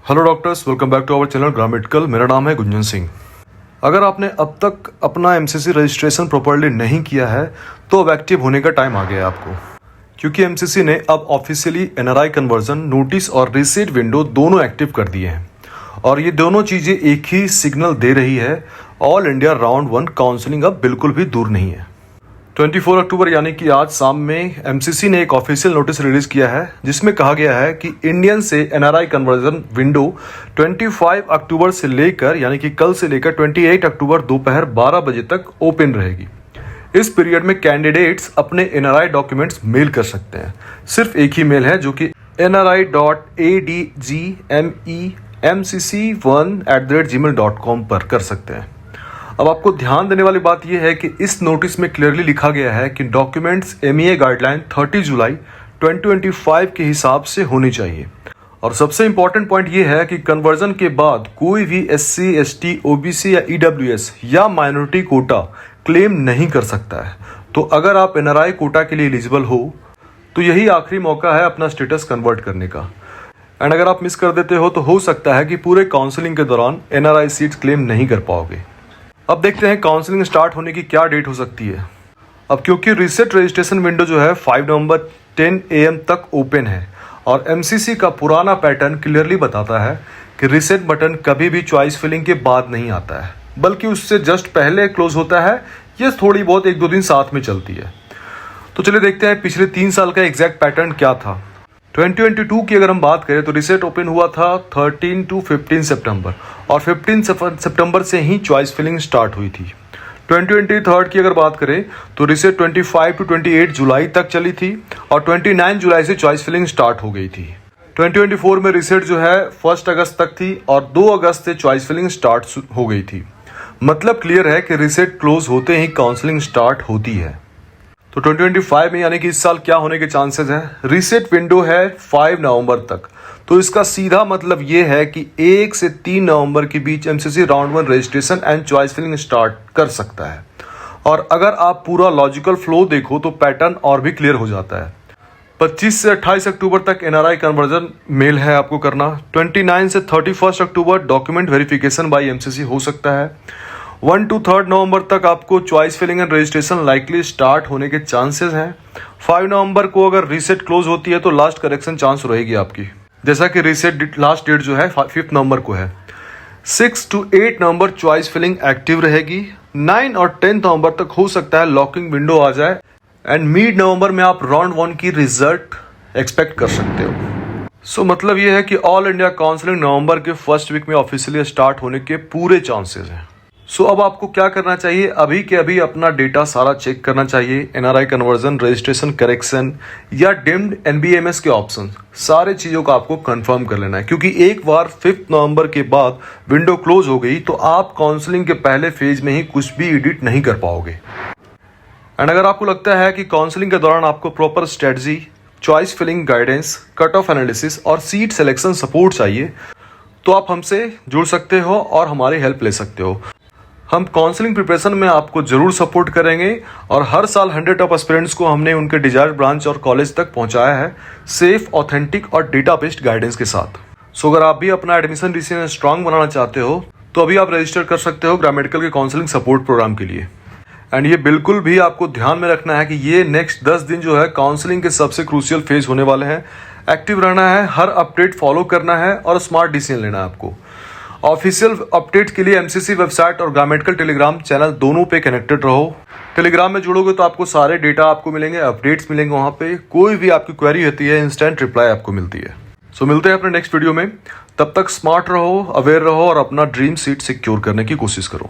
Hello doctors, welcome back to our channel Gramedical. मेरा नाम है गुंजन सिंह। अगर आपने अब तक अपना एमसीसी रजिस्ट्रेशन प्रॉपर्ली नहीं किया है तो अब एक्टिव होने का टाइम आ गया है आपको, क्योंकि एमसीसी ने अब ऑफिशियली एनआरआई कन्वर्जन नोटिस और रिसीट विंडो दोनों एक्टिव कर दिए हैं और ये दोनों चीज़ें एक ही सिग्नल दे रही है। ऑल इंडिया राउंड 1 काउंसलिंग अब बिल्कुल भी दूर नहीं है। 24 अक्टूबर यानी कि आज शाम में एमसीसी ने एक ऑफिशियल नोटिस रिलीज किया है जिसमें कहा गया है कि इंडियन से एनआरआई कन्वर्जन विंडो 25 अक्टूबर से लेकर यानी कि कल से लेकर 28 अक्टूबर दोपहर 12 बजे तक ओपन रहेगी। इस पीरियड में कैंडिडेट्स अपने एनआरआई डॉक्यूमेंट्स मेल कर सकते हैं। सिर्फ एक ही मेल है जो कि nri.adgmemcc1@gmail.com पर कर सकते हैं। अब आपको ध्यान देने वाली बात यह है कि इस नोटिस में क्लियरली लिखा गया है कि डॉक्यूमेंट्स एमईए गाइडलाइन 30 जुलाई 2025 के हिसाब से होनी चाहिए। और सबसे इंपॉर्टेंट पॉइंट यह है कि कन्वर्जन के बाद कोई भी एससी, एसटी, ओबीसी या ईडब्ल्यूएस या माइनॉरिटी कोटा क्लेम नहीं कर सकता है। तो अगर आप एनआरआई कोटा के लिए एलिजिबल हो तो यही आखिरी मौका है अपना स्टेटस कन्वर्ट करने का। एंड अगर आप मिस कर देते हो तो हो सकता है कि पूरे काउंसलिंग के दौरान एनआरआई सीट्स क्लेम नहीं कर पाओगे। अब देखते हैं काउंसलिंग स्टार्ट होने की क्या डेट हो सकती है। अब क्योंकि रीसेट रजिस्ट्रेशन विंडो जो है 5 नवंबर 10 AM तक ओपन है और एमसीसी का पुराना पैटर्न क्लियरली बताता है कि रीसेट बटन कभी भी चॉइस फिलिंग के बाद नहीं आता है, बल्कि उससे जस्ट पहले क्लोज होता है। ये थोड़ी बहुत 1-2 दिन साथ में चलती है। तो चलिए देखते हैं पिछले 3 साल का एग्जैक्ट पैटर्न क्या था। 2022 की अगर हम बात करें तो रिसेट ओपन हुआ था 13 to 15 सितंबर और 15 सितंबर से ही चॉइस फिलिंग स्टार्ट हुई थी। 2023 की अगर बात करें तो रिसेट 25 to 28 जुलाई तक चली थी और 29 जुलाई से चॉइस फिलिंग स्टार्ट हो गई थी। 2024 में रिसेट जो है 1 अगस्त तक थी और 2 अगस्त से चॉइस फिलिंग स्टार्ट हो गई थी। मतलब क्लियर है कि रिसेट क्लोज होते ही काउंसलिंग स्टार्ट होती है। तो 2025 में यानी कि इस साल क्या होने के चांसेस हैं। रीसेट विंडो है 5 नवंबर तक, तो इसका सीधा मतलब ये है कि 1 से 3 नवंबर के बीच MCC round 1 registration and choice filling start कर सकता है। और अगर आप पूरा लॉजिकल फ्लो देखो तो पैटर्न और भी क्लियर हो जाता है। 25 से 28 अक्टूबर तक एनआरआई कन्वर्जन मेल है आपको करना। 29 से 31 अक्टूबर डॉक्यूमेंट वेरिफिकेशन बाय एमसीसी हो सकता है। 1 to 3 नवंबर तक आपको choice filling and registration likely start होने के चांसेस हैं। 5 नवंबर को अगर रीसेट क्लोज होती है तो लास्ट करेक्शन चांस रहेगी आपकी, जैसा कि रीसेट लास्ट डेट जो है 5 नवंबर को है। 6 to 8 नवंबर चॉइस फिलिंग एक्टिव रहेगी। 9 और 10 नवंबर तक हो सकता है लॉकिंग विंडो आ जाए एंड मिड नवंबर में आप राउंड 1 की रिजल्ट एक्सपेक्ट कर सकते हो। सो मतलब ये है कि ऑल इंडिया काउंसलिंग नवंबर के फर्स्ट वीक में ऑफिशियली स्टार्ट होने के पूरे चांसेस हैं। सो अब आपको क्या करना चाहिए, अभी के अभी अपना डेटा सारा चेक करना चाहिए। एनआरआई कन्वर्जन, रजिस्ट्रेशन करेक्शन या डिम्ड एनबीएमएस के ऑप्शन, सारे चीज़ों को आपको कंफर्म कर लेना है, क्योंकि एक बार 5 नवंबर के बाद विंडो क्लोज हो गई तो आप काउंसलिंग के पहले फेज में ही कुछ भी एडिट नहीं कर पाओगे। एंड अगर आपको लगता है कि काउंसलिंग के दौरान आपको proper strategy, choice filling guidance, cut off analysis और सीट सिलेक्शन सपोर्ट चाहिए तो आप हमसे जुड़ सकते हो और हमारी हेल्प ले सकते हो। हम काउंसलिंग प्रिपरेशन में आपको जरूर सपोर्ट करेंगे और हर साल 100 टॉप एस्पिरेंट्स को हमने उनके डिजायर्ड ब्रांच और कॉलेज तक पहुंचाया है, सेफ, ऑथेंटिक और डेटा बेस्ड गाइडेंस के साथ। सो अगर आप भी अपना एडमिशन डिसीजन स्ट्रांग बनाना चाहते हो तो अभी आप रजिस्टर कर सकते हो ग्रामेडिकल के काउंसलिंग सपोर्ट प्रोग्राम के लिए। एंड ये बिल्कुल भी आपको ध्यान में रखना है कि ये नेक्स्ट 10 दिन जो है काउंसलिंग के सबसे क्रूशियल फेज होने वाले हैं। एक्टिव रहना है, हर अपडेट फॉलो करना है और स्मार्ट डिसीजन लेना है आपको। ऑफिशियल अपडेट के लिए एमसीसी वेबसाइट और ग्रामेडिकल टेलीग्राम चैनल दोनों पे कनेक्टेड रहो। टेलीग्राम में जुड़ोगे तो आपको सारे डेटा आपको मिलेंगे, अपडेट्स मिलेंगे वहाँ पे। कोई भी आपकी क्वेरी होती है इंस्टेंट रिप्लाई आपको मिलती है। सो मिलते हैं अपने नेक्स्ट वीडियो में। तब तक स्मार्ट रहो, अवेयर रहो और अपना ड्रीम सीट सिक्योर करने की कोशिश करो।